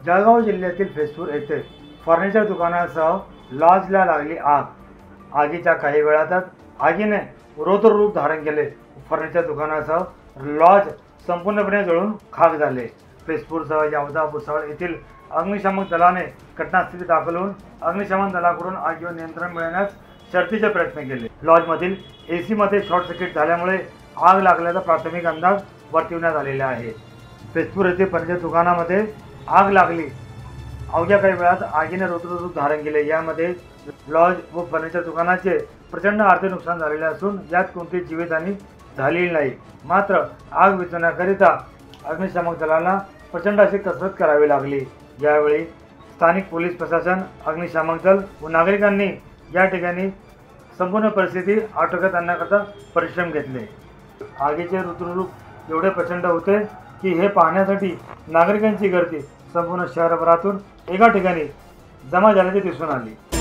जळगाव जिल्ह्यातील फेसपूर येथे फर्निचर दुकानासह लॉजला लागली आग। आगीच्या काही वेळातच आगीने रौद्ररूप धारण केले। फर्निचर दुकानासह लॉज संपूर्णपणे जळून खाक झाले। फेसपूरसह यावदा भुसावळ येथील अग्निशमन दलाने घटनास्थळी दाखल होऊन अग्निशमन दलाकडून आगीवर नियंत्रण मिळवण्यास शर्थीचे प्रयत्न केले। लॉजमधील एसी मध्ये शॉर्ट सर्किट झाल्यामुळे आग लागल्याचा प्राथमिक अंदाज वर्तविण्यात आलेला आहे। फेसपूर येथे फर्निचर दुकानामध्ये आग लागली। अवघ्या काही वेळात आगीने रौद्ररूप धारण केले। यामध्ये लॉज व फर्निचर दुकानाचे प्रचंड आर्थिक नुकसान झालेले असून यात कोणतीही जीवितहानी झालेली नाही। मात्र आग विझवण्याकरिता अग्निशमन दलाला प्रचंड अशी कसरत करावी लागली। यावेळी स्थानिक पोलीस प्रशासन, अग्निशमन दल व नागरिकांनी या ठिकाणी संपूर्ण परिस्थिती आटोक्यात आणण्याकरता परिश्रम घेतले। आगीचे रौद्ररूप एवढे प्रचंड होते की हे पाहण्यासाठी नागरिकांची गर्दी संपूर्ण शहरभरातून एका ठिकाणी जमा झाल्याचे दिसून आले।